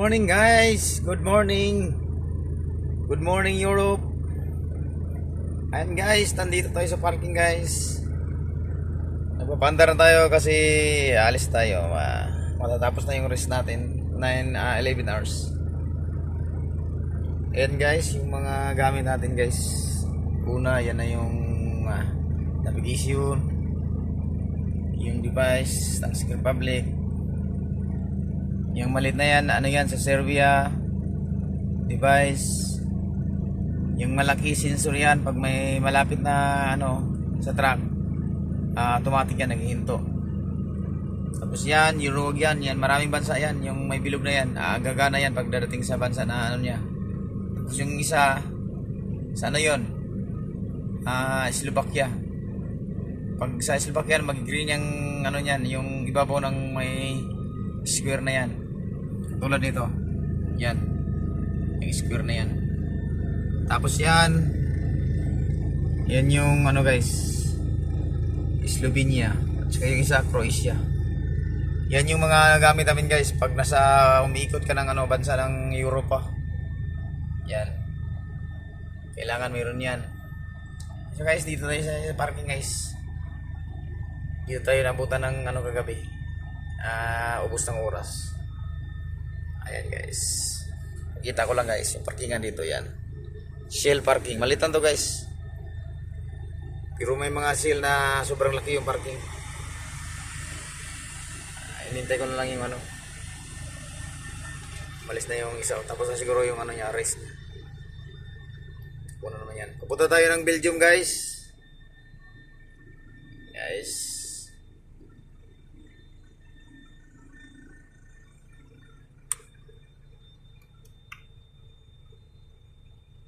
morning guys, good morning. Good morning Europe. Ayan guys, nandito tayo sa parking guys. Nagpapandar na tayo kasi alis tayo. Matatapos na yung rest natin, 11 hours. Ayan guys, yung mga gamit natin guys. Una, yan na yung navigation, yung device, Taxi Republic. Yung malit na yan, ano yan, sa Serbia device. Yung malaki sensor yan, pag may malapit na sa truck, automatic yan, naghihinto. Tapos yan, yung road yan, maraming bansa yan. Yung may bilog na yan, gagana yan pag darating sa bansa na niya. Tapos yung isa, sa yun, Slovakia. Pag sa Slovakia, mag-green yung niyan, yung ibabaw ng may square na yan. Tulad nito. Yan. Yung square na yan. Tapos yan. Yan yung guys, Slovenia. At saka yung isa, Croatia. Yan yung mga gamit namin guys pag umiikot ka ng bansa ng Europa. Yan. Kailangan mayroon yan. So guys, dito tayo sa parking guys. Dito tayo nabutan ng kagabi. Ubos ng oras. Ayan guys, kita ko lang guys yung parkingan dito. Yan, Shell parking, malitan to guys, pero may mga Shell na sobrang laki yung parking. Inintay ko na lang yung malis na yung isa, tapos na siguro yung niya, race niya. Puno naman yan. Pupunta tayo ng Belgium guys.